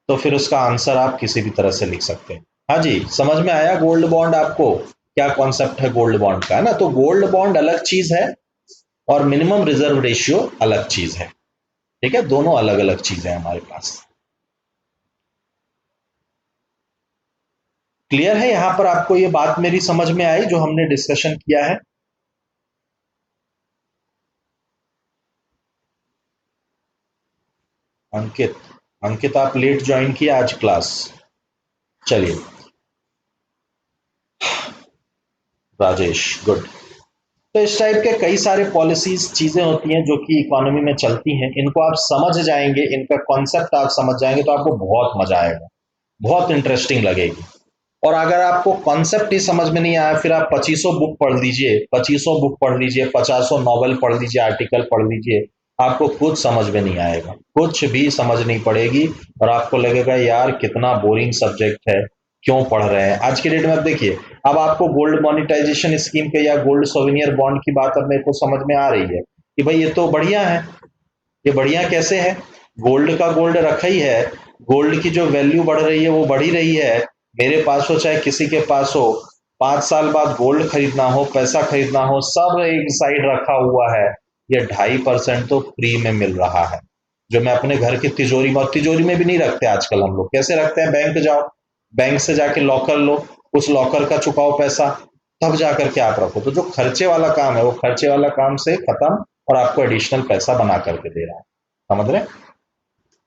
तो फिर उसका आंसर आप किसी भी तरह से लिख सकते हैं। हाँ जी, समझ में आया गोल्ड बॉन्ड आपको क्या कॉन्सेप्ट है गोल्ड बॉन्ड का, है ना? तो गोल्ड बॉन्ड अलग चीज है और मिनिमम रिजर्व रेशियो अलग चीज है। ठीक है, दोनों अलग अलग चीजें हैं हमारे पास। क्लियर है? यहां पर आपको ये बात मेरी समझ में आई जो हमने डिस्कशन किया है? अंकित, अंकित आप लेट ज्वाइन किया आज क्लास। चलिए, राजेश, गुड। तो इस टाइप के कई सारे पॉलिसीज चीजें होती हैं जो कि इकोनॉमी में चलती हैं, इनको आप समझ जाएंगे, इनका कॉन्सेप्ट आप समझ जाएंगे तो आपको बहुत मजा आएगा, बहुत इंटरेस्टिंग लगेगी। और अगर आपको कॉन्सेप्ट ही समझ में नहीं आया, फिर आप 2500 बुक पढ़ लीजिए, 2500 बुक पढ़ लीजिए, 50 नॉवल पढ़ लीजिए, आर्टिकल पढ़ लीजिए, आपको कुछ समझ में नहीं आएगा, कुछ भी समझ नहीं पड़ेगी, और आपको लगेगा यार कितना बोरिंग सब्जेक्ट है, क्यों पढ़ रहे हैं। आज के डेट में अब देखिए, अब आपको गोल्ड मोनिटाइजेशन स्कीम पे या गोल्ड सोवेनियर बॉन्ड की बात अब मेरे को समझ में आ रही है कि भाई ये तो बढ़िया है। ये बढ़िया कैसे है? गोल्ड का गोल्ड रखा ही है, गोल्ड की जो वैल्यू बढ़ रही है वो बढ़ ही रही है, मेरे पास हो चाहे किसी के पास हो, 5 साल बाद गोल्ड खरीदना हो, पैसा खरीदना हो, सब एक साइड रखा हुआ है। ये 2.5% तो फ्री में मिल रहा है, जो मैं अपने घर की तिजोरी में, तिजोरी में भी नहीं रखते आजकल हम लोग, कैसे रखते हैं? बैंक जाओ, बैंक से जाके लॉकर लो, उस लॉकर का चुकाओ पैसा, तब जाकर के आप रखो। तो जो खर्चे वाला काम है वो खर्चे वाला काम से खत्म, और आपको एडिशनल पैसा बना करके दे रहा है। समझ रहे हैं?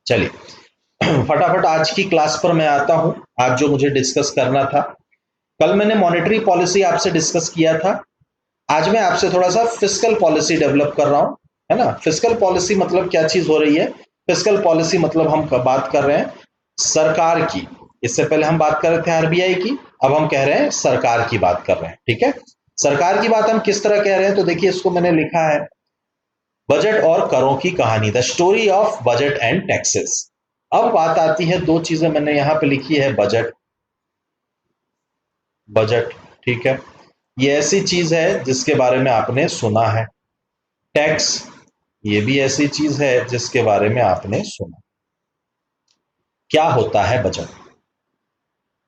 चलिए, फटाफट आज की क्लास पर मैं आता हूं। आज जो मुझे डिस्कस करना था, कल मैंने मॉनेटरी पॉलिसी आपसे डिस्कस किया था, आज मैं आपसे थोड़ा सा फिस्कल पॉलिसी डेवलप कर रहा हूं, है ना? फिस्कल पॉलिसी मतलब क्या चीज हो रही है? फिस्कल पॉलिसी मतलब हम बात कर रहे हैं सरकार की। इससे पहले हम बात कर रहे थे आरबीआई की, अब हम कह रहे हैं सरकार की बात कर रहे हैं। ठीक है, सरकार की बात हम किस तरह कह रहे हैं? तो देखिए, इसको मैंने लिखा है बजट और करों की कहानी, the story of budget and taxes. अब बात आती है, दो चीजें मैंने यहां पे लिखी है, बजट, बजट, ठीक है, ये ऐसी चीज है जिसके बारे में आपने सुना है। टैक्स, ये भी ऐसी चीज है जिसके बारे में आपने सुना। क्या होता है बजट?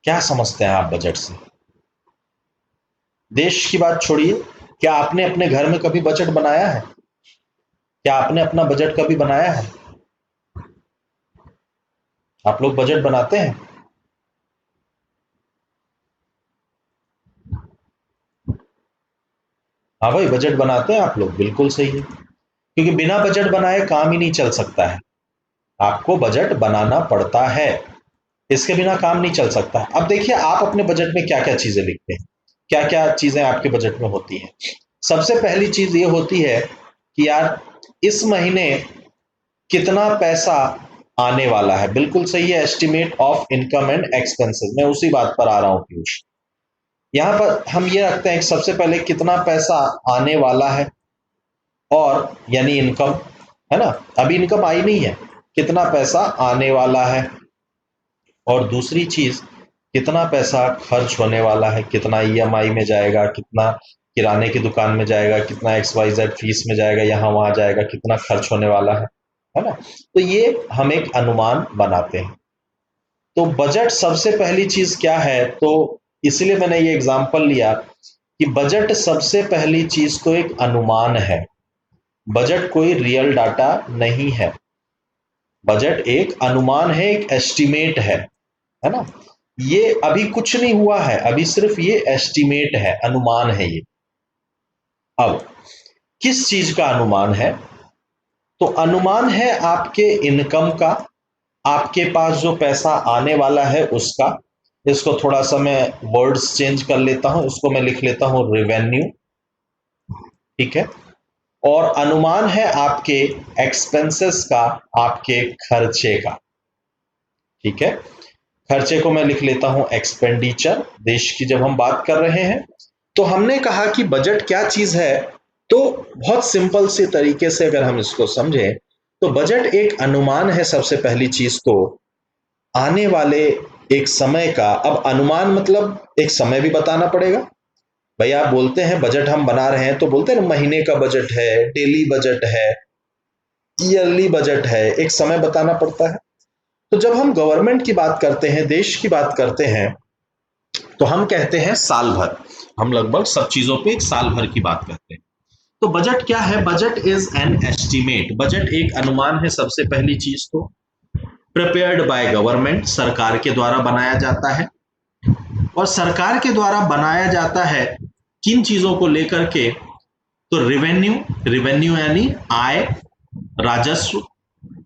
क्या समझते हैं आप बजट से? देश की बात छोड़िए, क्या आपने अपने घर में कभी बजट बनाया है? क्या आपने अपना बजट कभी बनाया है? आप लोग बजट बनाते हैं? हाँ भाई, बजट बनाते हैं आप लोग, बिल्कुल सही है, क्योंकि बिना बजट बनाए काम ही नहीं चल सकता है, आपको बजट बनाना पड़ता है, इसके बिना काम नहीं चल सकता। अब देखिए, आप अपने बजट में क्या क्या चीजें लिखते हैं, क्या क्या चीजें आपके बजट में होती हैं। सबसे पहली चीज ये होती है कि यार इस महीने कितना पैसा आने वाला है, बिल्कुल सही है, estimate of income and expenses. मैं उसी बात पर आ रहा हूं पीयूष। यहां पर हम ये रखते हैं कि सबसे पहले कितना पैसा आने वाला है, और यानी इनकम, है ना, अभी इनकम आई नहीं है, कितना पैसा आने वाला है, और दूसरी चीज कितना पैसा खर्च होने वाला है, कितना ईएमआई में जाएगा, कितना किराने की दुकान में जाएगा, कितना XYZ फीस में जाएगा, यहाँ वहां जाएगा, कितना खर्च होने वाला है ना। तो ये हम एक अनुमान बनाते हैं। तो बजट सबसे पहली चीज क्या है, तो इसलिए मैंने ये एग्जांपल लिया कि बजट सबसे पहली चीज तो एक अनुमान है, बजट कोई रियल डाटा नहीं है, बजट एक अनुमान है, एक एस्टिमेट है ना। ये अभी कुछ नहीं हुआ है, अभी सिर्फ ये एस्टिमेट है, अनुमान है ये। अब किस चीज का अनुमान है, तो अनुमान है आपके इनकम का, आपके पास जो पैसा आने वाला है उसका। इसको थोड़ा सा मैं वर्ड्स चेंज कर लेता हूं, इसको मैं लिख लेता हूं रेवेन्यू, ठीक है। और अनुमान है आपके एक्सपेंसेस का, आपके खर्चे का, ठीक है। खर्चे को मैं लिख लेता हूं एक्सपेंडिचर। देश की जब हम बात कर रहे हैं तो हमने कहा कि बजट क्या चीज है, तो बहुत सिंपल से तरीके से अगर हम इसको समझें तो बजट एक अनुमान है सबसे पहली चीज तो, आने वाले एक समय का। अब अनुमान मतलब एक समय भी बताना पड़ेगा। भाई आप बोलते हैं बजट हम बना रहे हैं तो बोलते हैं ना, महीने का बजट है, डेली बजट है, ईयरली बजट है, एक समय बताना पड़ता है। तो जब हम गवर्नमेंट की बात करते हैं, देश की बात करते हैं, तो हम कहते हैं साल भर, हम लगभग सब चीजों पे एक साल भर की बात करते हैं। तो बजट क्या है, budget is an estimate, budget एक अनुमान है सबसे पहली चीज तो, प्रिपेयर्ड बाय गवर्नमेंट, सरकार के द्वारा बनाया जाता है। और सरकार के द्वारा बनाया जाता है किन चीजों को लेकर के, तो रेवेन्यू, रेवेन्यू यानी आय, राजस्व,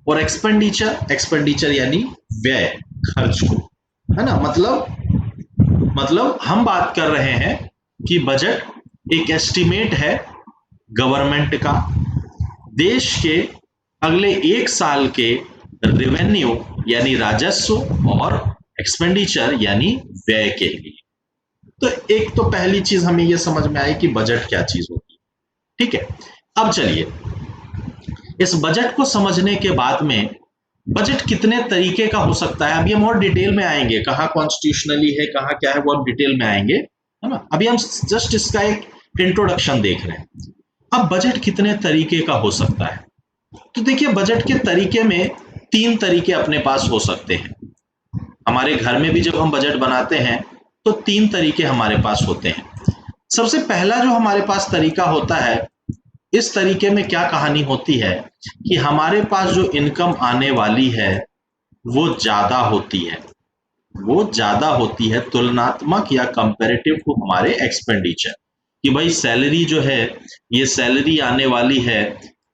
और एक्सपेंडिचर, एक्सपेंडिचर यानी व्यय, खर्च को, है ना। मतलब हम बात कर रहे हैं कि बजट एक एस्टिमेट है गवर्नमेंट का, देश के अगले एक साल के रेवेन्यू यानी राजस्व और एक्सपेंडिचर यानी व्यय के लिए। तो एक तो पहली चीज हमें यह समझ में आई कि बजट क्या चीज होती है, ठीक है। अब चलिए इस बजट को समझने के बाद में बजट कितने तरीके का हो सकता है, अभी हम और डिटेल में आएंगे, कहाँ कॉन्स्टिट्यूशनली है, कहाँ क्या है, वो हम डिटेल में आएंगे, है ना। अभी हम जस्ट इसका एक इंट्रोडक्शन देख रहे हैं। अब बजट कितने तरीके का हो सकता है, तो देखिए बजट के तरीके में तीन तरीके अपने पास हो सकते हैं। हमारे घर में भी जब हम बजट बनाते हैं तो तीन तरीके हमारे पास होते हैं। सबसे पहला जो हमारे पास तरीका होता है, इस तरीके में क्या कहानी होती है कि हमारे पास जो इनकम आने वाली है वो ज्यादा होती है, वो ज्यादा होती है तुलनात्मक या कंपैरेटिव टू हमारे एक्सपेंडिचर, कि भाई सैलरी जो है, ये सैलरी आने वाली है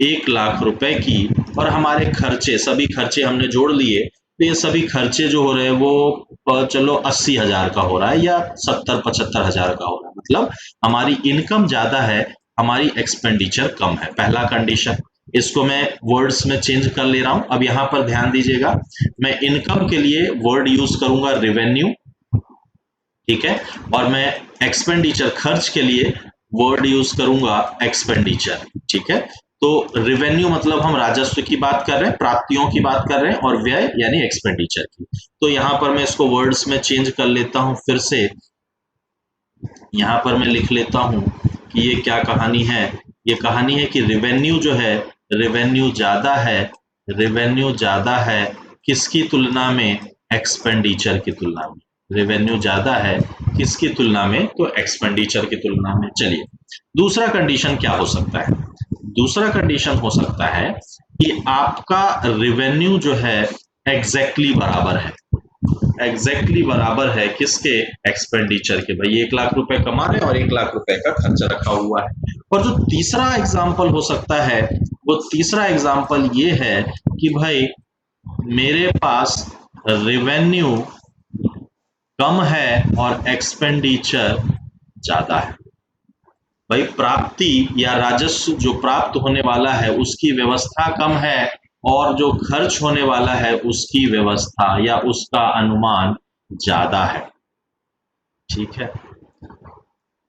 1 लाख रुपए की, और हमारे खर्चे, सभी खर्चे हमने जोड़ लिए, तो ये सभी खर्चे जो हो रहे हैं वो चलो 80,000 का हो रहा है या 70-75,000 का हो रहा है, मतलब हमारी इनकम ज्यादा है, हमारी एक्सपेंडिचर कम है, पहला कंडीशन। इसको मैं वर्ड्स में चेंज कर ले रहा हूं। अब यहां पर ध्यान दीजिएगा, मैं इनकम के लिए वर्ड यूज करूंगा रेवेन्यू, ठीक है, और मैं एक्सपेंडिचर, खर्च के लिए वर्ड यूज करूंगा एक्सपेंडिचर, ठीक है। तो रेवेन्यू मतलब हम राजस्व की बात कर रहे हैं, प्राप्तियों की बात कर रहे हैं, और व्यय यानी एक्सपेंडिचर की। तो यहां पर मैं इसको वर्ड्स में चेंज कर लेता हूं फिर से, यहां पर मैं लिख लेता हूं कि ये क्या कहानी है, ये कहानी है कि रेवेन्यू जो है, रेवेन्यू ज्यादा है, रेवेन्यू ज्यादा है किसकी तुलना में, एक्सपेंडिचर की तुलना में, रेवेन्यू ज्यादा है किसकी तुलना में, तो एक्सपेंडिचर की तुलना में। चलिए दूसरा कंडीशन क्या हो सकता है, दूसरा कंडीशन हो सकता है कि आपका रेवेन्यू जो है एग्जैक्टली बराबर है, एग्जैक्टली बराबर है किसके, एक्सपेंडिचर के। भाई 1 लाख रुपए कमा रहे हैं और 1 लाख रुपए का खर्चा रखा हुआ है। और जो तीसरा एग्जाम्पल हो सकता है, वो तीसरा एग्जाम्पल ये है कि भाई मेरे पास रेवेन्यू कम है और एक्सपेंडिचर ज्यादा है। भाई प्राप्ति या राजस्व जो प्राप्त होने वाला है उसकी व्यवस्था कम है और जो खर्च होने वाला है उसकी व्यवस्था या उसका अनुमान ज्यादा है। ठीक है,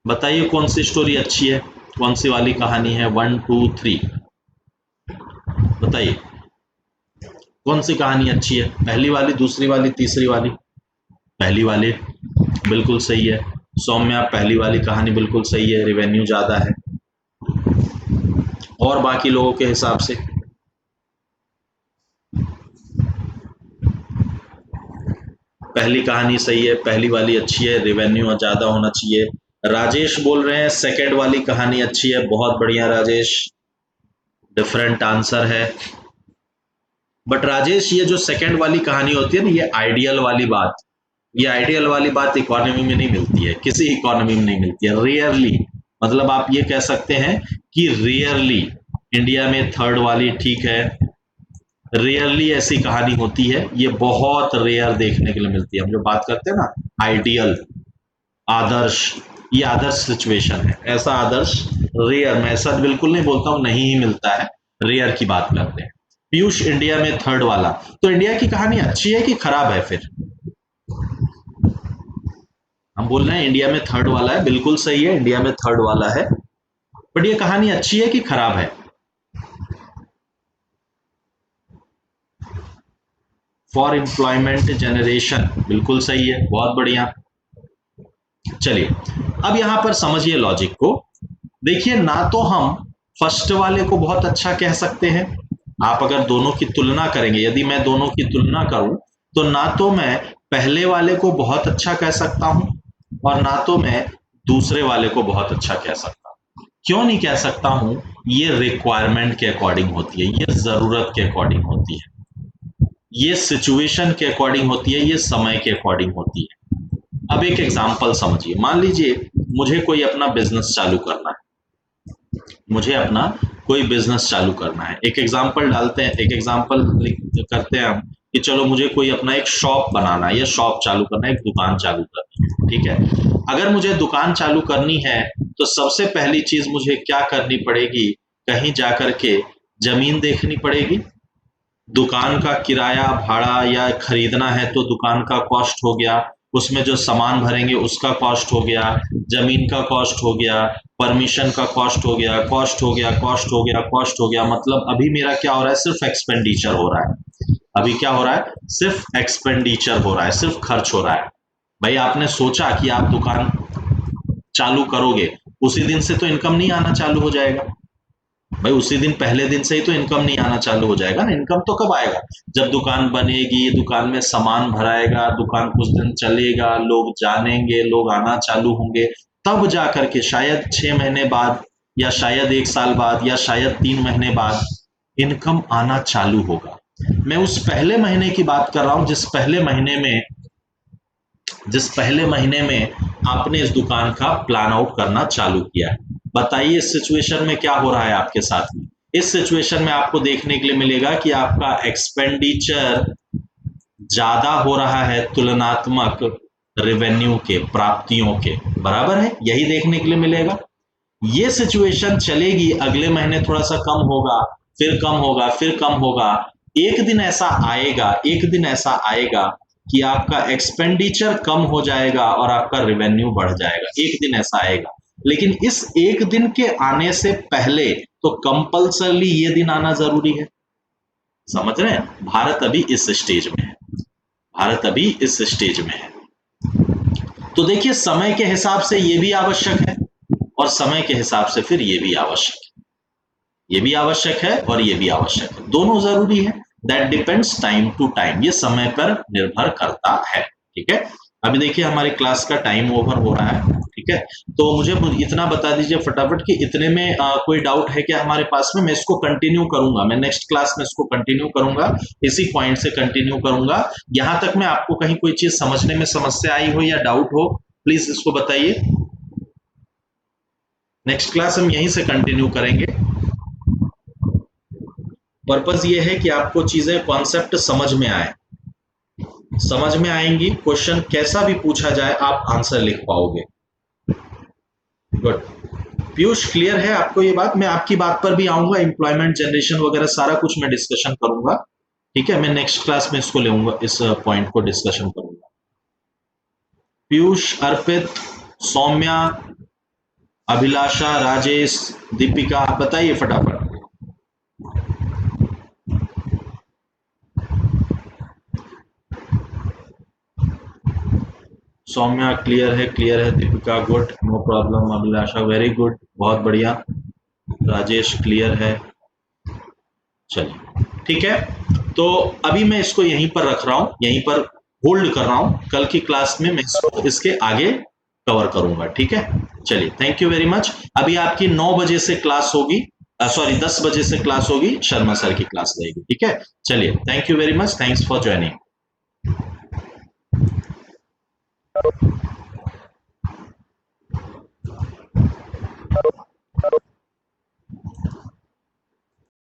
बताइए कौन सी स्टोरी अच्छी है, कौन सी वाली कहानी है, 1 2 3 बताइए कौन सी कहानी अच्छी है, पहली वाली, दूसरी वाली, तीसरी वाली? पहली वाली बिल्कुल सही है। सौम्या, पहली वाली कहानी बिल्कुल सही है, रेवेन्यू ज्यादा है। और बाकी लोगों के हिसाब से? पहली कहानी सही है, पहली वाली अच्छी है, रेवेन्यू ज्यादा होना चाहिए। राजेश बोल रहे हैं सेकंड वाली कहानी अच्छी है, बहुत बढ़िया राजेश, डिफरेंट आंसर है। बट राजेश, ये जो सेकंड वाली कहानी होती है ना, ये आइडियल वाली बात, ये आइडियल वाली बात इकोनॉमी में नहीं मिलती है, किसी इकोनॉमी में नहीं मिलती है, रेयरली। मतलब आप ये कह सकते हैं कि रेयरली इंडिया में थर्ड वाली ठीक है, रेयरली ऐसी कहानी होती है, ये बहुत रेयर देखने के लिए मिलती है। हम जो बात करते हैं ना आइडियल, आदर्श, ये आदर्श सिचुएशन है, ऐसा आदर्श रेयर, मैं ऐसा बिल्कुल नहीं बोलता हूं नहीं ही मिलता है, रेयर की बात करते हैं। पीयूष, इंडिया में थर्ड वाला, तो इंडिया की कहानी अच्छी है कि खराब है फिर? हम बोल रहे हैं इंडिया में थर्ड वाला है, बिल्कुल सही है, इंडिया में थर्ड वाला है, बट ये कहानी अच्छी है कि खराब है? फॉर एम्प्लॉयमेंट जनरेशन, बिल्कुल सही है, बहुत बढ़िया। चलिए, अब यहां पर समझिए लॉजिक को। देखिए, ना तो हम फर्स्ट वाले को बहुत अच्छा कह सकते हैं, आप अगर दोनों की तुलना करेंगे, यदि मैं दोनों की तुलना करूं, तो ना तो मैं पहले वाले को बहुत अच्छा कह सकता हूं और ना तो मैं दूसरे वाले को बहुत अच्छा कह सकता हूं। क्यों नहीं कह सकता हूं? ये रिक्वायरमेंट के अकॉर्डिंग होती है, ये जरूरत के अकॉर्डिंग होती है, ये सिचुएशन के अकॉर्डिंग होती है, ये समय के अकॉर्डिंग होती है। अब एक एग्जांपल समझिए, मान लीजिए मुझे कोई अपना बिजनेस चालू करना है, मुझे अपना कोई बिजनेस चालू करना है। एक एग्जांपल डालते हैं, एक एग्जांपल करते हैं हम कि चलो मुझे कोई अपना एक शॉप बनाना है या शॉप चालू करना है, एक दुकान चालू करनी है। ठीक है, अगर मुझे दुकान चालू करनी है तो सबसे पहली चीज मुझे क्या करनी पड़ेगी? कहीं जाकर के जमीन देखनी पड़ेगी, दुकान का किराया भाड़ा या खरीदना है तो दुकान का कॉस्ट हो गया, उसमें जो सामान भरेंगे उसका कॉस्ट हो गया, जमीन का कॉस्ट हो गया, परमिशन का कॉस्ट हो गया, कॉस्ट हो गया, कॉस्ट हो गया, कॉस्ट हो गया। मतलब अभी मेरा क्या हो रहा है? सिर्फ एक्सपेंडिचर हो रहा है। अभी क्या हो रहा है? सिर्फ एक्सपेंडिचर हो रहा है, सिर्फ खर्च हो रहा है। भाई, आपने सोचा कि आप दुकान चालू करोगे, उसी दिन से तो इनकम नहीं आना चालू हो जाएगा। भाई, उसी दिन, पहले दिन से ही तो इनकम नहीं आना चालू हो जाएगा ना। इनकम तो कब आएगा? जब दुकान बनेगी, दुकान में सामान भराएगा, दुकान कुछ दिन चलेगा, लोग जानेंगे, लोग आना चालू होंगे, तब जा करके शायद 6 महीने बाद या शायद 1 साल बाद या शायद 3 महीने बाद इनकम आना चालू होगा। मैं उस पहले महीने की बात कर रहा हूं, जिस पहले महीने में आपने इस दुकान का प्लान आउट करना चालू किया है। बताइए इस सिचुएशन में क्या हो रहा है आपके साथ में? इस सिचुएशन में आपको देखने के लिए मिलेगा कि आपका एक्सपेंडिचर ज्यादा हो रहा है तुलनात्मक रेवेन्यू के, प्राप्तियों के, बराबर है, यही देखने के लिए मिलेगा। ये सिचुएशन चलेगी, अगले महीने थोड़ा सा कम होगा, फिर कम होगा, फिर कम होगा। एक दिन ऐसा आएगा, एक दिन ऐसा आएगा कि आपका एक्सपेंडिचर कम हो जाएगा और आपका रेवेन्यू बढ़ जाएगा, एक दिन ऐसा आएगा। लेकिन इस एक दिन के आने से पहले तो कंपल्सरली ये दिन आना जरूरी है। समझ रहे हैं? भारत अभी इस स्टेज में है, भारत अभी इस स्टेज में है। तो देखिए, समय के हिसाब से ये भी आवश्यक है और समय के हिसाब से फिर ये भी आवश्यक है, ये भी आवश्यक है और ये भी आवश्यक है, दोनों जरूरी है। That depends time to time, ये समय पर निर्भर करता है। ठीक है, अभी देखिए हमारी क्लास का टाइम ओवर हो रहा है। ठीक है, तो मुझे इतना बता दीजिए फटाफट कि इतने में कोई डाउट है क्या हमारे पास में? मैं इसको कंटिन्यू करूंगा, मैं नेक्स्ट क्लास में इसको कंटिन्यू करूंगा, इसी पॉइंट से कंटिन्यू करूंगा। यहां तक में आपको कहीं कोई चीज समझने में समस्या आई हो या डाउट हो, प्लीज इसको बताइए। नेक्स्ट क्लास हम यहीं से कंटिन्यू करेंगे। पर्पस ये है कि आपको चीजें, कॉन्सेप्ट समझ में आए, समझ में आएंगी, क्वेश्चन कैसा भी पूछा जाए आप आंसर लिख पाओगे। गुड। पीयूष क्लियर है आपको ये बात? मैं आपकी बात पर भी आऊंगा, एम्प्लॉयमेंट जनरेशन वगैरह सारा कुछ मैं डिस्कशन करूंगा। ठीक है, मैं नेक्स्ट क्लास में इसको लेऊंगा, इस पॉइंट को डिस्कशन करूंगा। पीयूष, अर्पित, सौम्या, अभिलाषा, राजेश, दीपिका, बताइए फटाफट। सौम्या क्लियर है, क्लियर है। Deepika good, no problem. Abhilasha very good, बहुत बढ़िया। राजेश क्लियर है। चलिए ठीक है, तो अभी मैं इसको यहीं पर रख रहा हूं, यहीं पर होल्ड कर रहा हूं। कल की क्लास में मैं इसको इसके आगे कवर करूंगा। ठीक है, चलिए, थैंक यू वेरी मच। अभी आपकी 9 बजे से क्लास होगी, सॉरी 10 बजे से क्लास होगी, शर्मा सर की क्लास रहेगी। ठीक है, चलिए, thank you very much, thanks for joining.